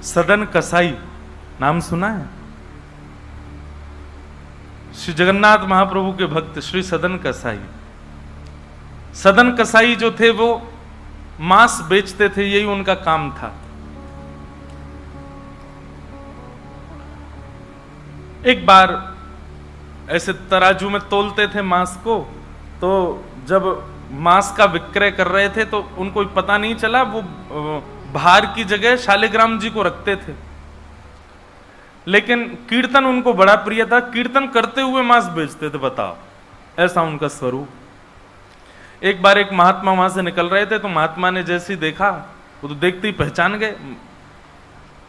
सदन कसाई नाम सुना है? श्री जगन्नाथ महाप्रभु के भक्त श्री सदन कसाई। सदन कसाई जो थे वो मांस बेचते थे, यही उनका काम था। एक बार ऐसे तराजू में तोलते थे मांस को, तो जब मांस का विक्रय कर रहे थे तो उनको पता नहीं चला, वो भार की जगह शालिग्राम जी को रखते थे। लेकिन कीर्तन उनको बड़ा प्रिय था, कीर्तन करते हुए मांस बेचते थे। बताओ, ऐसा उनका स्वरूप। एक बार एक महात्मा वहां से निकल रहे थे, तो महात्मा ने जैसे ही देखा, वो तो देखते ही पहचान गए।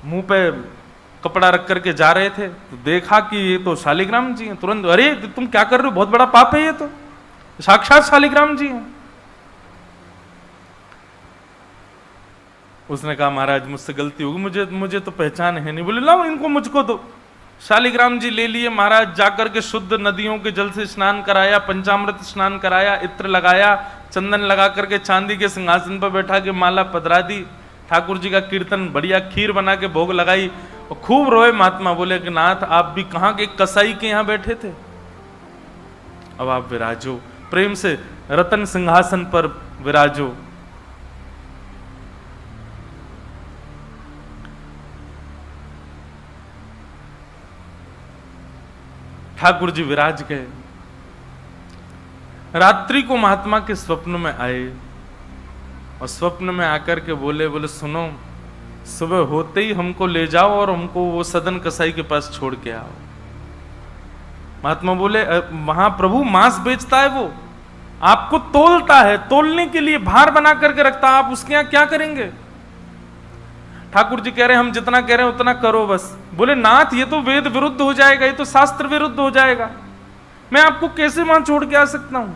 मुंह पे कपड़ा रख करके जा रहे थे, तो देखा कि ये तो शालिग्राम जी हैं। तुरंत, अरे तुम क्या कर रहे हो, बहुत बड़ा पाप है, ये तो साक्षात शालिग्राम जी हैं। उसने कहा महाराज मुझसे गलती होगी, मुझे तो पहचान है नहीं। बोले लाओ इनको मुझको दो। शालिग्राम जी ले लिए महाराज, जाकर के शुद्ध नदियों के जल से स्नान कराया, पंचामृत स्नान कराया, इत्र लगाया, चंदन लगा करके चांदी के सिंहासन पर बैठा के माला पधरा दी। ठाकुर जी का कीर्तन, बढ़िया खीर बना के भोग लगाई और खूब रोए महात्मा। बोले कि नाथ आप भी कहाँ के कसाई के यहाँ बैठे थे, अब आप विराजो, प्रेम से रतन सिंहासन पर विराजो। ठाकुर जी विराज गए। रात्रि को महात्मा के स्वप्न में आए और स्वप्न में आकर के बोले सुनो, सुबह होते ही हमको ले जाओ और हमको वो सदन कसाई के पास छोड़ के आओ। महात्मा बोले वहां प्रभु मांस बेचता है, वो आपको तोलता है, तोलने के लिए भार बना करके रखता है, आप उसके यहां क्या करेंगे? ठाकुर जी कह रहे हैं हम जितना कह रहे हैं उतना करो बस। बोले नाथ ये तो वेद विरुद्ध हो जाएगा, ये तो शास्त्र विरुद्ध हो जाएगा, मैं आपको कैसे वहां छोड़ के आ सकता हूं?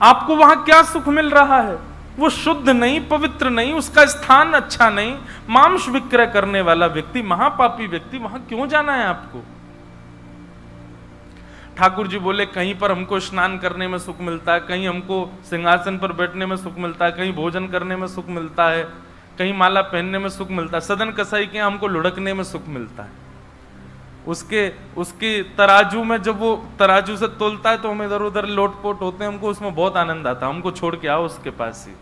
आपको वहां क्या सुख मिल रहा है? वो शुद्ध नहीं, पवित्र नहीं, उसका स्थान अच्छा नहीं, मांस विक्रय करने वाला व्यक्ति, महापापी व्यक्ति, वहां क्यों जाना है आपको? ठाकुर जी बोले कहीं पर हमको स्नान करने में सुख मिलता है, कहीं हमको सिंहासन पर बैठने में सुख मिलता है, कहीं भोजन करने में सुख मिलता है, कहीं माला पहनने में सुख मिलता है, सदन कसाई के हमको लुढ़कने में सुख मिलता है। उसके तराजू में जब वो तराजू से तोलता है तो हम इधर उधर लोटपोट होते हैं, हमको उसमें बहुत आनंद आता है, हमको छोड़ के आओ उसके पास ही।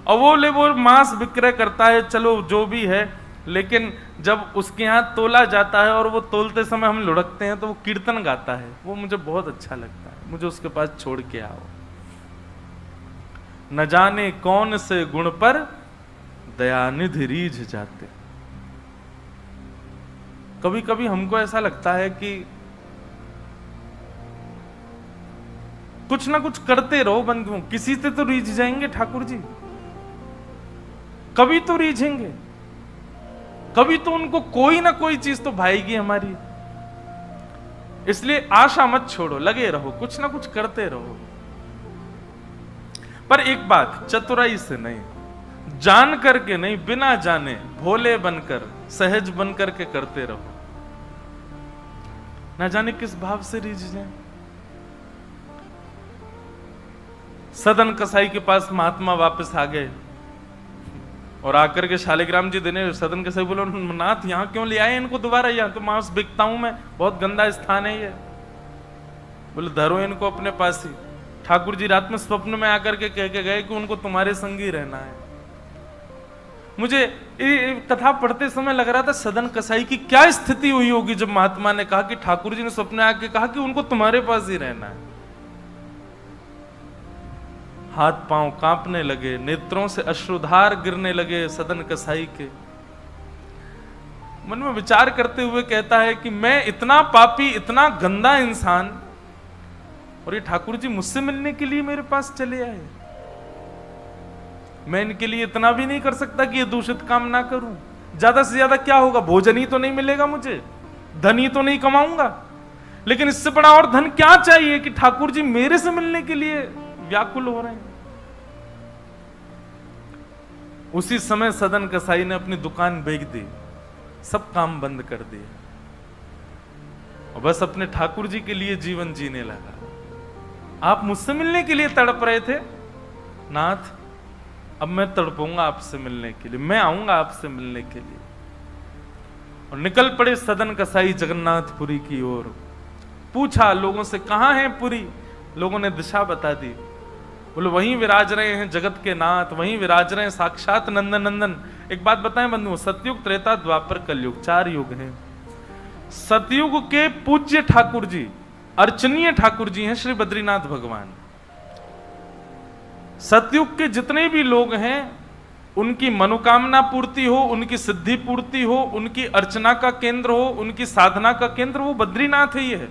और वो मांस विक्रय करता है, चलो जो भी है, लेकिन जब उसके यहाँ तोला जाता है और वो तोलते समय हम लुढ़कते हैं तो वो कीर्तन गाता है, वो मुझे बहुत अच्छा लगता है, मुझे उसके पास छोड़ के आओ। न जाने कौन से गुण पर दयानिधि रीझ जाते। कभी कभी हमको ऐसा लगता है कि कुछ ना कुछ करते रहो बंधुओं, किसी से तो रीझ जाएंगे ठाकुर जी, कभी तो रीझेंगे, कभी तो उनको कोई ना कोई चीज तो भाएगी हमारी। इसलिए आशा मत छोड़ो, लगे रहो, कुछ ना कुछ करते रहो। पर एक बात, चतुराई से नहीं, जान करके नहीं, बिना जाने भोले बनकर, सहज बनकर के करते रहो। ना जाने किस भाव से रीझ जाए। सदन कसाई के पास महात्मा वापस आ गए और आकर के शालिग्राम जी देने, सदन कसाई बोलो नाथ यहां क्यों ले आए इनको दोबारा, यहां तो मांस बिकता हूं मैं, बहुत गंदा स्थान है ये। बोले धरो इनको अपने पास ही। ठाकुर जी रात में स्वप्न में आकर के कह के गए कि उनको तुम्हारे संग ही रहना है। मुझे कथा पढ़ते समय लग रहा था सदन कसाई की क्या स्थिति हुई होगी जब महात्मा ने कहा कि ठाकुर जी ने स्वप्न आके कहा कि उनको तुम्हारे पास ही रहना है। हाथ पांव कांपने लगे, नेत्रों से अश्रुधार गिरने लगे सदन कसाई के। मन में विचार करते हुए कहता है कि मैं इतना पापी, इतना गंदा इंसान, और ये ठाकुर जी मुझसे मिलने के लिए मेरे पास चले आए। मैं इनके लिए इतना भी नहीं कर सकता कि ये दूषित काम ना करूं। ज्यादा से ज्यादा क्या होगा, भोजन ही तो नहीं मिलेगा मुझे, धन ही तो नहीं कमाऊंगा, लेकिन इससे बड़ा और धन क्या चाहिए कि ठाकुर जी मेरे से मिलने के लिए व्याकुल हो रहे हैं। उसी समय सदन कसाई ने अपनी दुकान बेच दी, सब काम बंद कर दिया और बस अपने ठाकुर जी के लिए जीवन जीने लगा। आप मुझसे मिलने के लिए तड़प रहे थे नाथ, अब मैं तड़पूंगा आपसे मिलने के लिए, मैं आऊंगा आपसे मिलने के लिए। और निकल पड़े सदन कसाई जगन्नाथपुरी की ओर। पूछा लोगों से, कहां है पुरी? लोगों ने दिशा बता दी। बोले वहीं विराज रहे हैं जगत के नाथ, वहीं विराज रहे हैं साक्षात नंदन नंदन। एक बात बताएं बंधुओं, सतयुग, त्रेता, द्वापर, कलयुग, 4 युग हैं। सतयुग के पूज्य ठाकुर जी, अर्चनीय ठाकुर जी हैं श्री बद्रीनाथ भगवान। सतयुग के जितने भी लोग हैं उनकी मनोकामना पूर्ति हो, उनकी सिद्धि पूर्ति हो, उनकी अर्चना का केंद्र हो, उनकी साधना का केंद्र वो बद्रीनाथ ही है।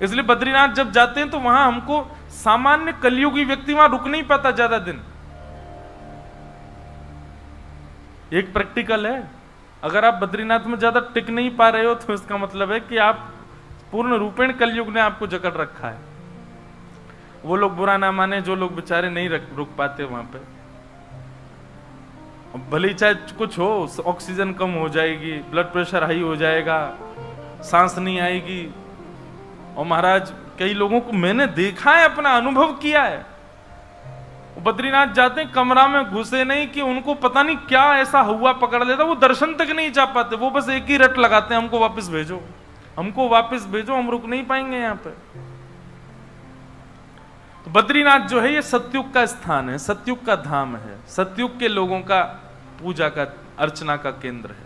इसलिए बद्रीनाथ जब जाते हैं तो वहां हमको सामान्य कलयुगी व्यक्ति वहां रुक नहीं पाता ज्यादा दिन। एक प्रैक्टिकल है, अगर आप बद्रीनाथ में ज्यादा टिक नहीं पा रहे हो तो इसका मतलब है कि आप पूर्ण रूपेण कलयुग ने आपको जकड़ रखा है। वो लोग बुरा ना माने जो लोग बेचारे नहीं रुक पाते वहां पे। भले ही चाहे कुछ हो, ऑक्सीजन कम हो जाएगी, ब्लड प्रेशर हाई हो जाएगा, सांस नहीं आएगी। और महाराज कई लोगों को मैंने देखा है, अपना अनुभव किया है, बद्रीनाथ जाते हैं कमरा में घुसे नहीं कि उनको पता नहीं क्या ऐसा हुआ पकड़ लेता, वो दर्शन तक नहीं जा पाते। वो बस एक ही रट लगाते हैं, हमको वापस भेजो, हमको वापस भेजो, हम रुक नहीं पाएंगे यहाँ पे। तो बद्रीनाथ जो है ये सतयुग का स्थान है, सतयुग का धाम है, सतयुग के लोगों का पूजा का, अर्चना का केंद्र है।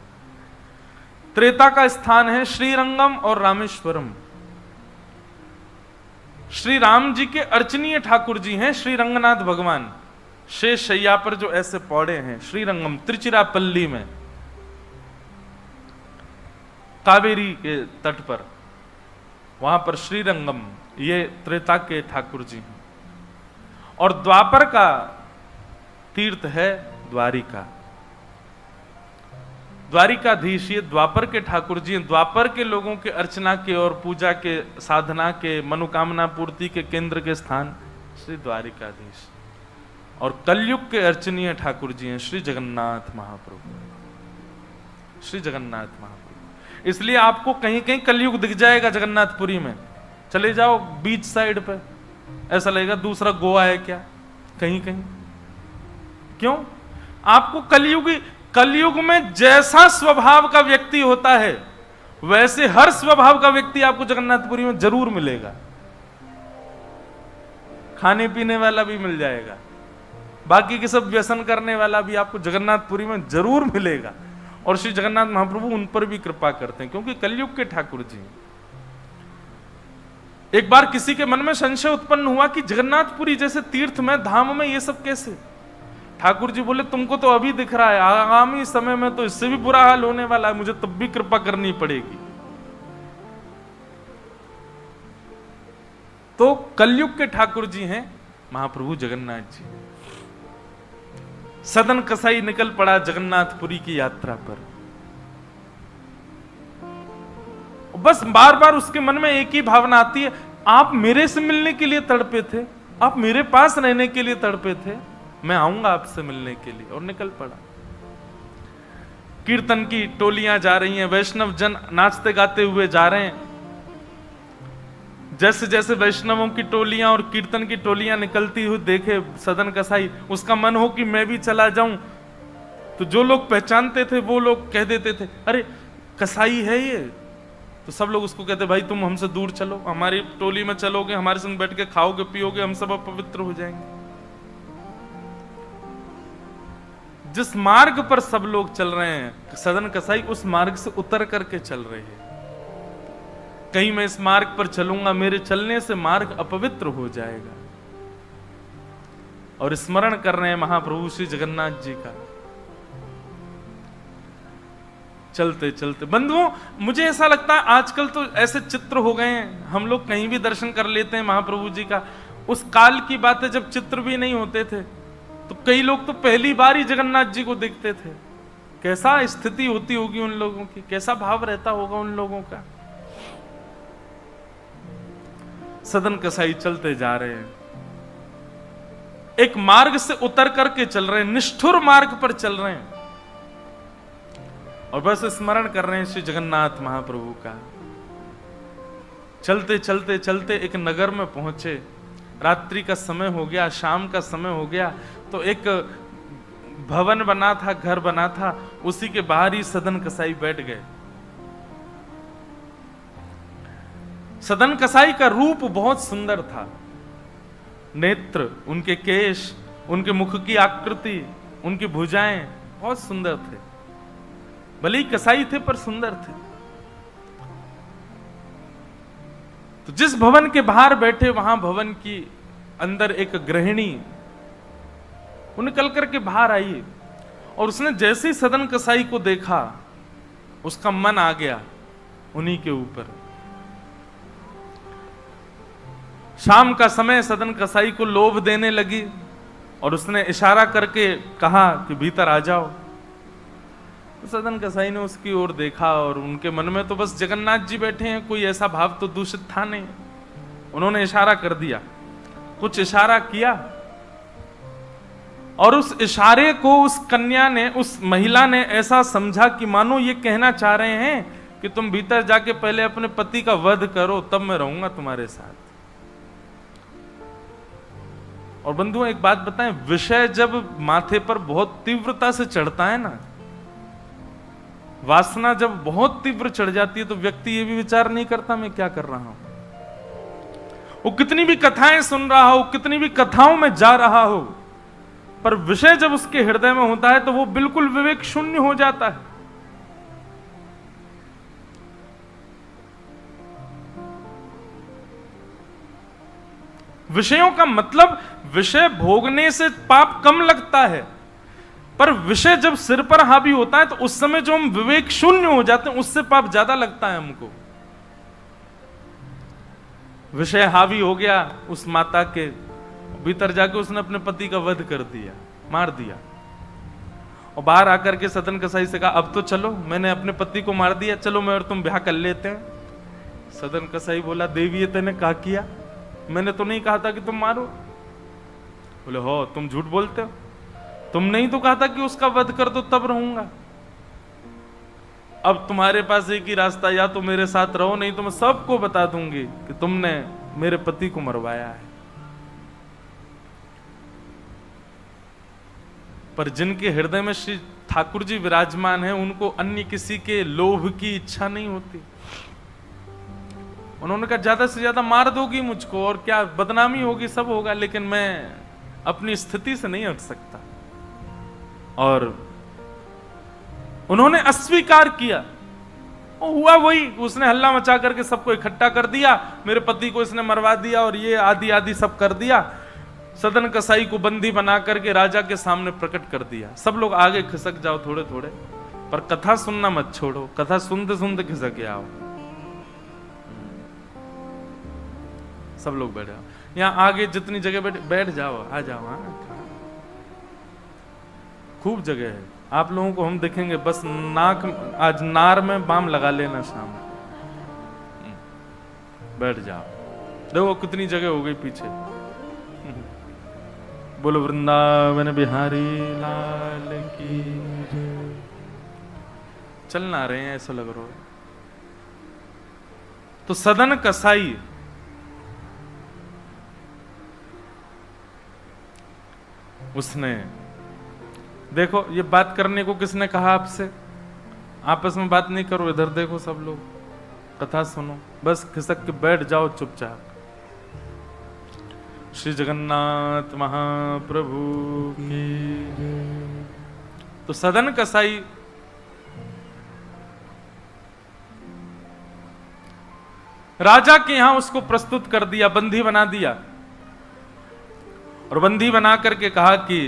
त्रेता का स्थान है श्रीरंगम और रामेश्वरम। श्री राम जी के अर्चनीय ठाकुर जी हैं श्री रंगनाथ भगवान, शेष शैया पर जो ऐसे पौड़े हैं। श्रीरंगम त्रिचिरापल्ली में, कावेरी के तट पर, वहां पर श्रीरंगम, ये त्रेता के ठाकुर जी हैं। और द्वापर का तीर्थ है द्वारिका, द्वारिकाधीश ये द्वापर के ठाकुर जी हैं। द्वापर के लोगों के अर्चना के और पूजा के, साधना के, मनोकामना पूर्ति के केंद्र के स्थान श्री द्वारिकाधीश। और कलयुग के अर्चनीय ठाकुर जी हैं श्री जगन्नाथ महाप्रभु, श्री जगन्नाथ महाप्रभु। इसलिए आपको कहीं कहीं कलयुग दिख जाएगा जगन्नाथपुरी में। चले जाओ बीच साइड पे, ऐसा लगेगा दूसरा गोवा है क्या, कहीं कहीं। क्यों? आपको कलयुग में जैसा स्वभाव का व्यक्ति होता है वैसे हर स्वभाव का व्यक्ति आपको जगन्नाथपुरी में जरूर मिलेगा। खाने पीने वाला भी मिल जाएगा, बाकी के सब व्यसन करने वाला भी आपको जगन्नाथपुरी में जरूर मिलेगा। और श्री जगन्नाथ महाप्रभु उन पर भी कृपा करते हैं क्योंकि कलयुग के ठाकुर जी। एक बार किसी के मन में संशय उत्पन्न हुआ कि जगन्नाथपुरी जैसे तीर्थ में, धाम में ये सब कैसे? ठाकुर जी बोले तुमको तो अभी दिख रहा है, आगामी समय में तो इससे भी बुरा हाल होने वाला है, मुझे तब भी कृपा करनी पड़ेगी। तो कलयुग के ठाकुर जी हैं महाप्रभु जगन्नाथ जी। सदन कसाई निकल पड़ा जगन्नाथपुरी की यात्रा पर। बस बार बार उसके मन में एक ही भावना आती है, आप मेरे से मिलने के लिए तड़पे थे, आप मेरे पास रहने के लिए तड़पे थे, मैं आऊंगा आपसे मिलने के लिए। और निकल पड़ा। कीर्तन की टोलियां जा रही हैं, वैष्णव जन नाचते गाते हुए जा रहे हैं। जैसे जैसे वैष्णवों की टोलियां और कीर्तन की टोलियां निकलती हुई देखे सदन कसाई, उसका मन हो कि मैं भी चला जाऊं। तो जो लोग पहचानते थे वो लोग कह देते थे, अरे कसाई है ये। तो सब लोग उसको कहते, भाई तुम हमसे दूर चलो, हमारी टोली में चलोगे, हमारे संग बैठ के खाओगे पियोगे, हम सब अपवित्र हो जाएंगे। जिस मार्ग पर सब लोग चल रहे हैं सदन कसाई उस मार्ग से उतर करके चल रहे हैं। कहीं मैं इस मार्ग पर चलूंगा, मेरे चलने से मार्ग अपवित्र हो जाएगा। और स्मरण कर रहे हैं महाप्रभु श्री जगन्नाथ जी का। चलते चलते बंधुओं, मुझे ऐसा लगता है आजकल तो ऐसे चित्र हो गए हैं, हम लोग कहीं भी दर्शन कर लेते हैं महाप्रभु जी का। उस काल की बात है जब चित्र भी नहीं होते थे, तो कई लोग तो पहली बार ही जगन्नाथ जी को देखते थे। कैसा स्थिति होती होगी उन लोगों की, कैसा भाव रहता होगा उन लोगों का। सदन कसाई चलते जा रहे हैं, एक मार्ग से उतर करके चल रहे हैं, निष्ठुर मार्ग पर चल रहे हैं और बस स्मरण कर रहे हैं श्री जगन्नाथ महाप्रभु का। चलते चलते चलते एक नगर में पहुंचे, रात्रि का समय हो गया, शाम का समय हो गया। तो एक भवन बना था, घर बना था, उसी के बाहर ही सदन कसाई बैठ गए। सदन कसाई का रूप बहुत सुंदर था। नेत्र, उनके केश, उनके मुख की आकृति, उनकी भुजाएं बहुत सुंदर थे। भले ही कसाई थे पर सुंदर थे। तो जिस भवन के बाहर बैठे, वहां भवन की अंदर एक गृहिणी वो निकल करके बाहर आई, और उसने जैसे ही सदन कसाई को देखा, उसका मन आ गया उन्हीं के ऊपर। शाम का समय, सदन कसाई को लोभ देने लगी और उसने इशारा करके कहा कि भीतर आ जाओ। तो सदन कसाई ने उसकी ओर देखा और उनके मन में तो बस जगन्नाथ जी बैठे हैं, कोई ऐसा भाव तो दूषित था नहीं। उन्होंने इशारा कर दिया, कुछ इशारा किया, और उस इशारे को उस कन्या ने, उस महिला ने ऐसा समझा कि मानो ये कहना चाह रहे हैं कि तुम भीतर जाके पहले अपने पति का वध करो, तब मैं रहूंगा तुम्हारे साथ। और बंधुओं एक बात बताएं, विषय जब माथे पर बहुत तीव्रता से चढ़ता है ना, वासना जब बहुत तीव्र चढ़ जाती है, तो व्यक्ति ये भी विचार नहीं करता मैं क्या कर रहा हूं। वो कितनी भी कथाएं सुन रहा हो, कितनी भी कथाओं में जा रहा हो, पर विषय जब उसके हृदय में होता है तो वो बिल्कुल विवेक शून्य हो जाता है। विषयों का मतलब, विषय भोगने से पाप कम लगता है, पर विषय जब सिर पर हावी होता है तो उस समय जो हम विवेक शून्य हो जाते हैं, उससे पाप ज्यादा लगता है हमको। विषय हावी हो गया उस माता के, भीतर जाके उसने अपने पति का वध कर दिया, मार दिया। और बाहर आकर के सदन कसाई से कहा, अब तो चलो, मैंने अपने पति को मार दिया, चलो मैं और तुम ब्याह कर लेते हैं। सदन कसाई बोला, देवी ये तूने क्या किया? मैंने तो नहीं कहा था कि तुम मारो। बोले, हो तुम झूठ बोलते हो, तुमने ही तो कहा था कि उसका वध कर दो तब रहूंगा। अब तुम्हारे पास एक ही रास्ता, या तो मेरे साथ रहो, नहीं तो मैं सबको बता दूंगी कि तुमने मेरे पति को मरवाया है। पर जिनके हृदय में श्री ठाकुर जी विराजमान है, उनको अन्य किसी के लोभ की इच्छा नहीं होती। उन्होंने कहा, ज्यादा से ज्यादा मार दोगी मुझको और क्या, बदनामी होगी, सब होगा, लेकिन मैं अपनी स्थिति से नहीं हट सकता। और उन्होंने अस्वीकार किया। और हुआ वही, उसने हल्ला मचा करके सबको इकट्ठा कर दिया, मेरे पति को इसने मरवा दिया और ये आदि आदि सब कर दिया। सदन कसाई को बंदी बना करके राजा के सामने प्रकट कर दिया। सब लोग आगे खिसक जाओ थोड़े थोड़े, पर कथा सुनना मत छोड़ो, कथा सुनते सुनते खिसक आओ। सब लोग बैठ जाओ, यहाँ आगे जितनी जगह बैठ जाओ, आ जाओ। हाँ, खूब जगह है, आप लोगों को हम देखेंगे, बस नाक, आज नार में बाम लगा लेना शाम। बैठ जाओ, देखो कितनी जगह हो गई पीछे। बोलो वृंदावन बिहारी लाल की। चलना रहे हैं ऐसा लग रहा है। तो सदन कसाई उसने, देखो ये बात करने को किसने कहा आपसे? आपस में बात नहीं करो, इधर देखो सब लोग, कथा सुनो, बस खिसक के बैठ जाओ चुपचाप। श्री जगन्नाथ महाप्रभु की। तो सदन कसाई राजा के यहां उसको प्रस्तुत कर दिया, बंदी बना दिया, और बंदी बना करके कहा कि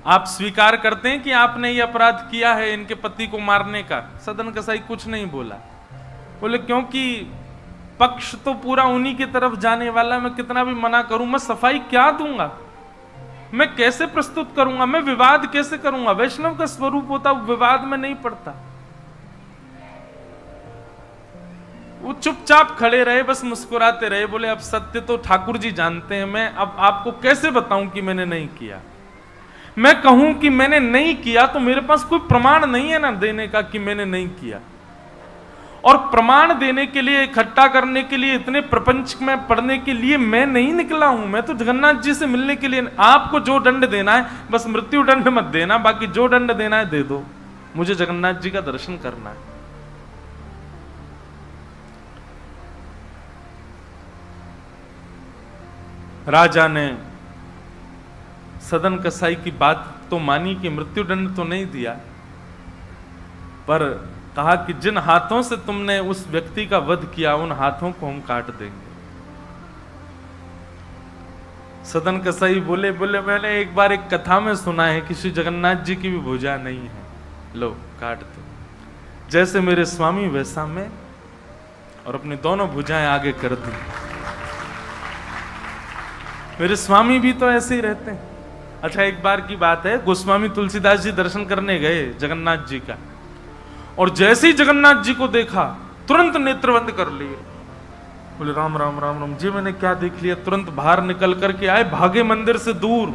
आप स्वीकार करते हैं कि आपने ये अपराध किया है इनके पति को मारने का? सदन कसाई कुछ नहीं बोला। बोले क्योंकि पक्ष तो पूरा उन्हीं की तरफ जाने वाला, मैं कितना भी मना करूं, मैं सफाई क्या दूंगा, मैं कैसे प्रस्तुत करूंगा, मैं विवाद कैसे करूंगा? वैष्णव का स्वरूप होता विवाद में नहीं पड़ता। वो चुपचाप खड़े रहे, बस मुस्कुराते रहे। बोले अब सत्य तो ठाकुर जी जानते हैं, मैं अब आपको कैसे बताऊं कि मैंने नहीं किया? मैं कहूं कि मैंने नहीं किया तो मेरे पास कोई प्रमाण नहीं है ना देने का कि मैंने नहीं किया। और प्रमाण देने के लिए, इकट्ठा करने के लिए, इतने प्रपंच में पढ़ने के लिए मैं नहीं निकला हूं। मैं तो जगन्नाथ जी से मिलने के लिए। आपको जो दंड देना है बस मृत्यु दंड मत देना, बाकी जो दंड देना है दे दो, मुझे जगन्नाथ जी का दर्शन करना है। राजा ने सदन कसाई की बात तो मानी कि मृत्यु दंड तो नहीं दिया, पर कहा कि जिन हाथों से तुमने उस व्यक्ति का वध किया उन हाथों को हम काट देंगे। सदन कसाई बोले मैंने एक बार एक कथा में सुना है कि श्री जगन्नाथ जी की भी भुजा नहीं है, लो काट दो। जैसे मेरे स्वामी वैसा मैं, और अपनी दोनों भुजाएं आगे कर दी। मेरे स्वामी भी तो ऐसे ही रहते हैं। अच्छा, एक बार की बात है, गोस्वामी तुलसीदास जी दर्शन करने गए जगन्नाथ जी का, और जैसे ही जगन्नाथ जी को देखा तुरंत नेत्र बंद कर लिए। बोले राम राम राम राम जी, मैंने क्या देख लिया। तुरंत बाहर निकल करके आए, भागे मंदिर से दूर।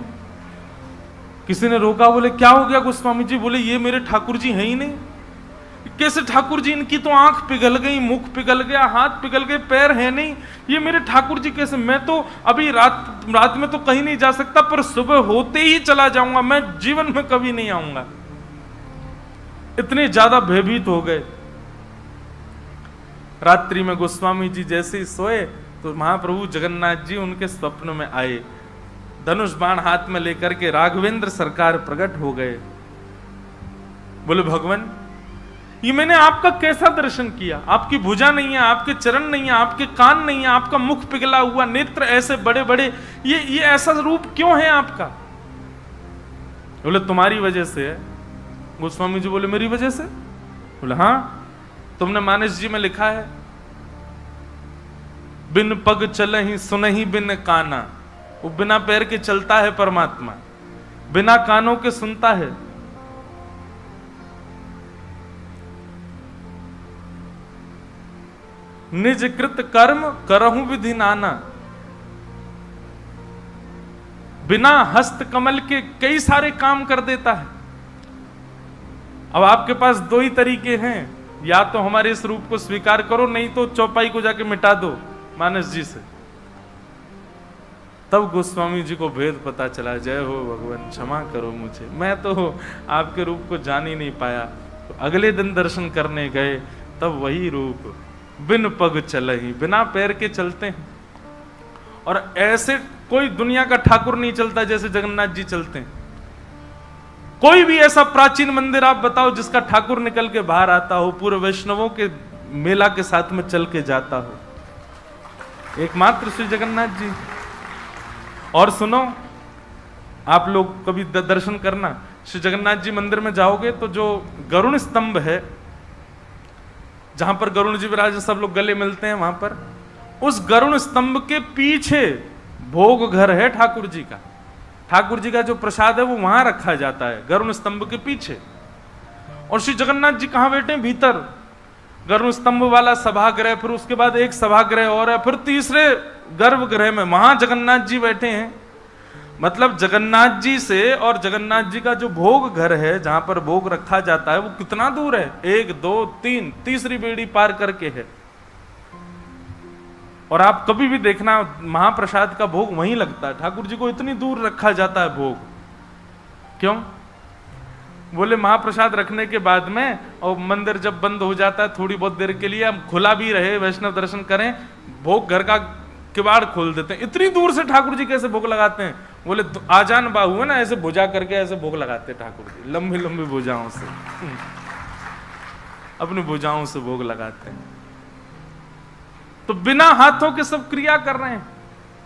किसी ने रोका, बोले क्या हो गया गोस्वामी जी? बोले ये मेरे ठाकुर जी हैं ही नहीं। कैसे ठाकुर जी? इनकी तो आंख पिघल गई, मुख पिघल गया, हाथ पिघल गए, पैर है नहीं, ये मेरे ठाकुर जी कैसे? मैं तो अभी रात में तो कहीं नहीं जा सकता, पर सुबह होते ही चला जाऊंगा, मैं जीवन में कभी नहीं आऊंगा। इतने ज्यादा भयभीत हो गए। रात्रि में गोस्वामी जी जैसे ही सोए तो महाप्रभु जगन्नाथ जी उनके स्वप्न में आए, धनुष बाण हाथ में लेकर के राघवेंद्र सरकार प्रकट हो गए। बोले भगवान, ये मैंने आपका कैसा दर्शन किया? आपकी भुजा नहीं है, आपके चरण नहीं है, आपके कान नहीं है, आपका मुख पिघला हुआ, नेत्र ऐसे बड़े बड़े, ये ऐसा रूप क्यों है आपका? बोले तुम्हारी वजह से है। गोस्वामी जी बोले मेरी वजह से? बोले हाँ, तुमने मानस जी में लिखा है, बिन पग चलहि सुनहि बिन काना। वो बिना पैर के चलता है परमात्मा, बिना कानों के सुनता है। निज कृत कर्म करहु विधि नाना। बिना हस्त कमल के कई सारे काम कर देता है। अब आपके पास दो ही तरीके हैं, या तो हमारे इस रूप को स्वीकार करो, नहीं तो चौपाई को जाके मिटा दो मानस जी से। तब गोस्वामी जी को भेद पता चला। जय हो भगवान, क्षमा करो मुझे, मैं तो आपके रूप को जान ही नहीं पाया। तो अगले दिन दर्शन करने गए, तब वही रूप, बिन पग चलहि, बिना पैर के चलते हैं। और ऐसे कोई दुनिया का ठाकुर नहीं चलता जैसे जगन्नाथ जी चलते हैं। कोई भी ऐसा प्राचीन मंदिर आप बताओ जिसका ठाकुर निकल के बाहर आता हो, पूरे वैष्णवों के मेला के साथ में चल के जाता हो, एकमात्र श्री जगन्नाथ जी। और सुनो, आप लोग कभी दर्शन करना, श्री जगन्नाथ जी मंदिर में जाओगे तो जो गरुण स्तंभ है, जहां पर गरुण जी विराज, सब लोग गले मिलते हैं, वहां पर उस गरुण स्तंभ के पीछे भोग घर है ठाकुर जी का। ठाकुर जी का जो प्रसाद है वो वहां रखा जाता है, गरुण स्तंभ के पीछे। और श्री जगन्नाथ जी कहां बैठे? भीतर गरुण स्तंभ वाला सभागृह, फिर उसके बाद एक सभागृह और है, फिर तीसरे गर्भगृह में वहां जगन्नाथ जी बैठे हैं। मतलब जगन्नाथ जी से और जगन्नाथ जी का जो भोग घर है, जहां पर भोग रखा जाता है, वो कितना दूर है? 1 2 3 तीसरी बेड़ी पार करके है। और आप कभी भी देखना, महाप्रसाद का भोग वहीं लगता है। ठाकुर जी को इतनी दूर रखा जाता है भोग, क्यों? बोले महाप्रसाद रखने के बाद में, और मंदिर जब बंद हो जाता है थोड़ी बहुत देर के लिए, हम खुला भी रहे, वैष्णव दर्शन करें, भोग घर का किवाड़ खोल देते हैं। इतनी दूर से ठाकुर जी कैसे भोग लगाते हैं? बोले आजान बाहु है ना, ऐसे भुजा करके ऐसे भोग लगाते ठाकुर जी, लंबी लंबी भुजाओं से, अपनी भुजाओं से भोग लगाते हैं। तो बिना हाथों के सब क्रिया कर रहे हैं,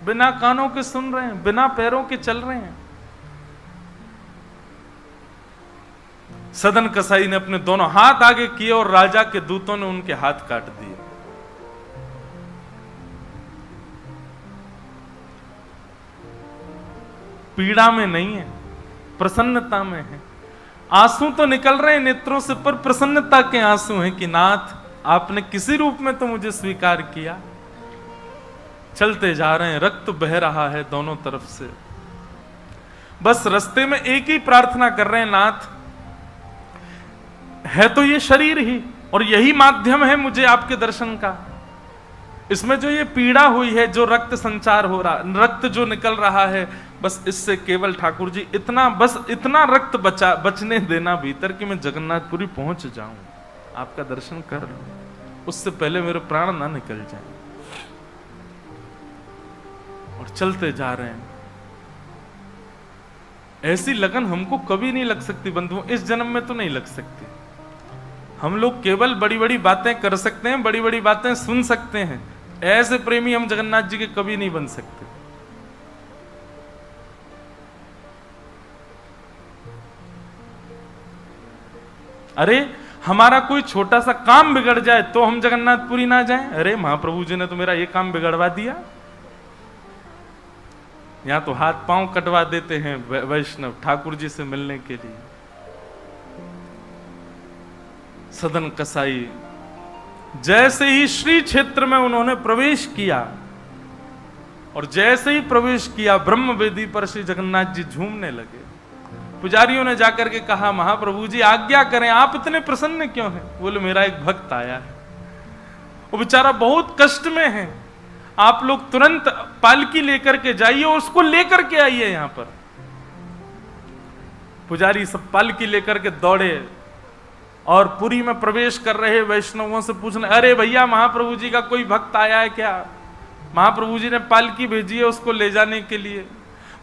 बिना कानों के सुन रहे हैं, बिना पैरों के चल रहे हैं। सदन कसाई ने अपने दोनों हाथ आगे किए और राजा के दूतों ने उनके हाथ काट दिए। पीड़ा में नहीं है, प्रसन्नता में है। आंसू तो निकल रहे हैं नेत्रों से, पर प्रसन्नता के आंसू हैं कि नाथ आपने किसी रूप में तो मुझे स्वीकार किया। चलते जा रहे हैं, रक्त बह रहा है दोनों तरफ से। बस रास्ते में एक ही प्रार्थना कर रहे हैं, नाथ है तो ये शरीर ही, और यही माध्यम है मुझे आपके दर्शन का। इसमें जो ये पीड़ा हुई है, जो रक्त संचार हो रहा, रक्त जो निकल रहा है, बस इससे केवल ठाकुर जी इतना रक्त बचने देना भीतर कि मैं जगन्नाथपुरी पहुंच जाऊं, आपका दर्शन कर लूं, उससे पहले मेरे प्राण ना निकल जाए। और चलते जा रहे हैं। ऐसी लगन हमको कभी नहीं लग सकती बंधुओं, इस जन्म में तो नहीं लग सकती। हम लोग केवल बड़ी बड़ी बातें कर सकते हैं, बड़ी बड़ी बातें सुन सकते हैं, ऐसे प्रेमी हम जगन्नाथ जी के कभी नहीं बन सकते। अरे हमारा कोई छोटा सा काम बिगड़ जाए तो हम जगन्नाथपुरी ना जाएं? अरे महाप्रभु जी ने तो मेरा ये काम बिगड़वा दिया। यहां तो हाथ पांव कटवा देते हैं वैष्णव ठाकुर जी से मिलने के लिए। सदन कसाई जैसे ही श्री क्षेत्र में उन्होंने प्रवेश किया, और जैसे ही प्रवेश किया ब्रह्म वेदी पर श्री जगन्नाथ जी झूमने लगे। पुजारियों ने जाकर के कहा, महाप्रभु जी आज्ञा करें, आप इतने प्रसन्न क्यों हैं? बोले मेरा एक भक्त आया है, वो बेचारा बहुत कष्ट में है, आप लोग तुरंत पालकी लेकर के जाइए और उसको लेकर के आइए यहां पर। पुजारी सब पालकी लेकर के दौड़े और पुरी में प्रवेश कर रहे वैष्णवों से पूछने, अरे भैया महाप्रभु जी का कोई भक्त आया है क्या? महाप्रभु जी ने पालकी भेजी है उसको ले जाने के लिए।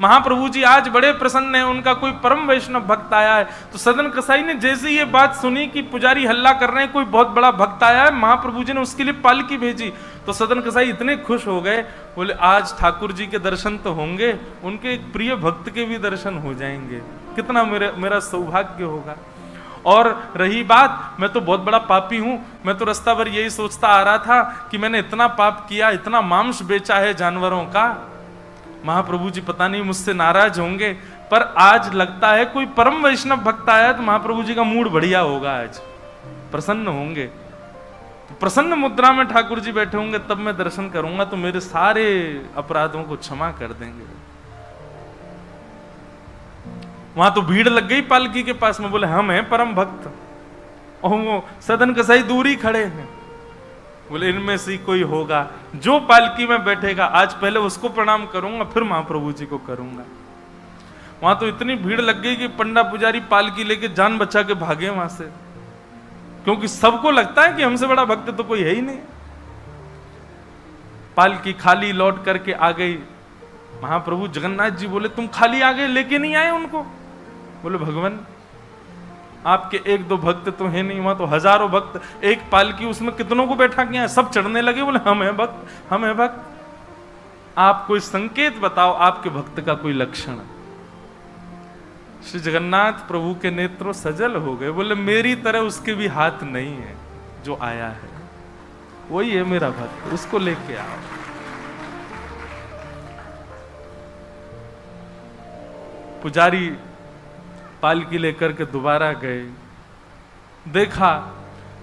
महाप्रभु जी आज बड़े प्रसन्न हैं, उनका कोई परम वैष्णव भक्त आया है। तो सदन कसाई ने जैसे ये बात सुनी कि पुजारी हल्ला कर रहे हैं, कोई बहुत बड़ा भक्त आया है, महाप्रभु जी ने उसके लिए पालकी भेजी, तो सदन कसाई इतने खुश हो गए, बोले आज ठाकुर जी के दर्शन तो होंगे, उनके एक प्रिय भक्त के भी दर्शन हो जाएंगे, कितना मेरा सौभाग्य होगा। और रही बात, मैं तो बहुत बड़ा पापी हूं, मैं तो रास्ता भर यही सोचता आ रहा था कि मैंने इतना पाप किया, इतना मांस बेचा है जानवरों का, महाप्रभु जी पता नहीं मुझसे नाराज होंगे, पर आज लगता है कोई परम वैष्णव भक्त आया तो महाप्रभु जी का मूड बढ़िया होगा, आज प्रसन्न होंगे। तो प्रसन्न मुद्रा में ठाकुर जी बैठे होंगे, तब मैं दर्शन करूंगा तो मेरे सारे अपराधों को क्षमा कर देंगे। वहां तो भीड़ लग गई पालकी के पास में, बोले हम हैं परम भक्त, और वो सदन कसाई दूरी खड़े हैं, बोले इनमें से कोई होगा जो पालकी में बैठेगा, आज पहले उसको प्रणाम करूंगा फिर महाप्रभु जी को करूंगा। वहां तो इतनी भीड़ लग गई कि पंडा पुजारी पालकी लेके जान बचा के भागे वहां से, क्योंकि सबको लगता है कि हमसे बड़ा भक्त तो कोई है ही नहीं। पालकी खाली लौट करके आ गई। महाप्रभु जगन्नाथ जी बोले तुम खाली आ गए, लेके नहीं आए उनको? बोले भगवान आपके एक दो भक्त तो है नहीं, वहां तो हजारों भक्त, एक पालकी उसमें कितनों को बैठा किया, सब चढ़ने लगे, बोले हम हैं भक्त, हम हैं भक्त। आप कोई संकेत बताओ, आपके भक्त का कोई लक्षण। श्री जगन्नाथ प्रभु के नेत्रों सजल हो गए, बोले मेरी तरह उसके भी हाथ नहीं है, जो आया है वही है मेरा भक्त, उसको लेके आओ। पुजारी पालकी लेकर के दोबारा गए, देखा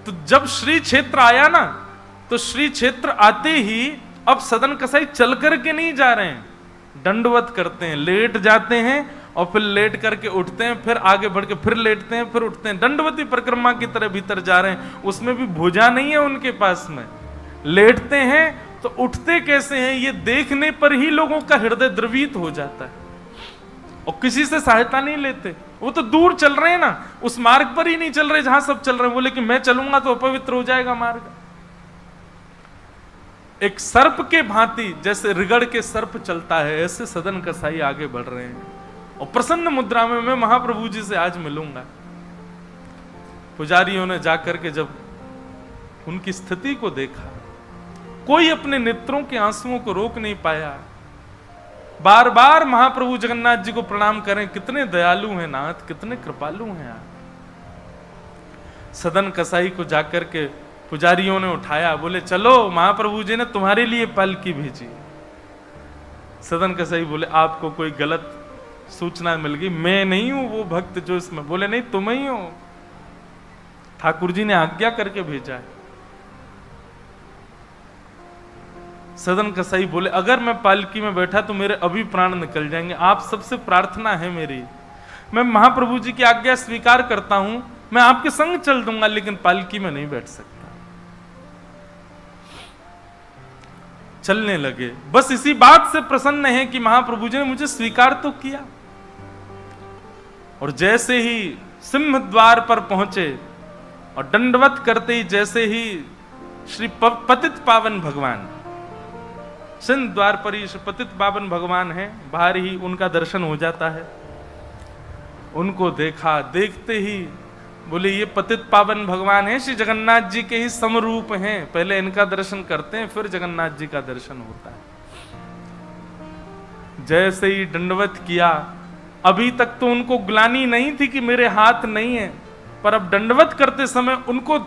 तो जब श्री क्षेत्र आया ना, तो श्री क्षेत्र आते ही अब सदन कसाई चल करके नहीं जा रहे हैं, दंडवत करते हैं, लेट जाते हैं और फिर लेट करके उठते हैं, फिर आगे बढ़ के फिर लेटते हैं, फिर उठते हैं, दंडवती परिक्रमा की तरह भीतर जा रहे हैं। उसमें भी भुजा नहीं है उनके पास में, लेटते हैं तो उठते कैसे हैं ये देखने पर ही लोगों का हृदय द्रवित हो जाता है, और किसी से सहायता नहीं लेते। वो तो दूर चल रहे हैं ना, उस मार्ग पर ही नहीं चल रहे जहां सब चल रहे हैं, बोले कि मैं चलूंगा तो अपवित्र हो जाएगा मार्ग। एक सर्प के भांति जैसे रिगड़ के सर्प चलता है, ऐसे सदन कसाई आगे बढ़ रहे हैं, और प्रसन्न मुद्रा में मैं महाप्रभु जी से आज मिलूंगा। पुजारियों ने जाकर के जब उनकी स्थिति को देखा, कोई अपने नेत्रों के आंसुओं को रोक नहीं पाया, बार बार महाप्रभु जगन्नाथ जी को प्रणाम करें, कितने दयालु हैं नाथ, कितने कृपालु हैं आप। सदन कसाई को जाकर के पुजारियों ने उठाया, बोले चलो महाप्रभु जी ने तुम्हारे लिए पालकी भेजी। सदन कसाई बोले आपको कोई गलत सूचना मिल गई, मैं नहीं हूं वो भक्त जो इसमें। बोले नहीं तुम ही हो, ठाकुर जी ने आज्ञा करके भेजा है। सदन कसाई बोले अगर मैं पालकी में बैठा तो मेरे अभी प्राण निकल जाएंगे, आप सबसे प्रार्थना है मेरी, मैं महाप्रभु जी की आज्ञा स्वीकार करता हूं, मैं आपके संग चल दूंगा, लेकिन पालकी में नहीं बैठ सकता। चलने लगे। बस इसी बात से प्रसन्न है कि महाप्रभु जी ने मुझे स्वीकार तो किया। और जैसे ही सिंह द्वार पर पहुंचे और दंडवत करते ही जैसे ही श्री पतित पावन भगवान, सिंह द्वार पर ही श्री पतित पावन भगवान है, बाहर ही उनका दर्शन हो जाता है। उनको देखा, देखते ही बोले ये पतित पावन भगवान है, श्री जगन्नाथ जी के ही समरूप हैं। पहले इनका दर्शन करते हैं, फिर जगन्नाथ जी का दर्शन होता है। जैसे ही दंडवत किया, अभी तक तो उनको ग्लानि नहीं थी कि मेरे हाथ नहीं है, पर अब दंडवत करते समय उनको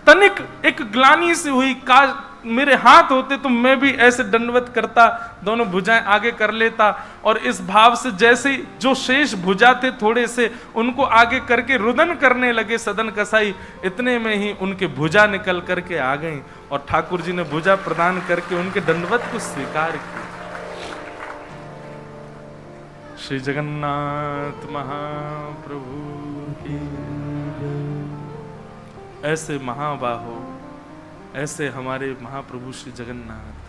तनिक एक ग्लानि से हुई, काश मेरे हाथ होते तो मैं भी ऐसे दंडवत करता, दोनों भुजाएं आगे कर लेता। और इस भाव से जैसे जो शेष भुजा थे थोड़े से, उनको आगे करके रुदन करने लगे सदन कसाई। इतने में ही उनके भुजा निकल करके आ गई और ठाकुर जी ने भुजा प्रदान करके उनके दंडवत को स्वीकार किया। श्री जगन्नाथ महाप्रभु की। ऐसे महाबाहो, ऐसे हमारे महाप्रभु श्री जगन्नाथ।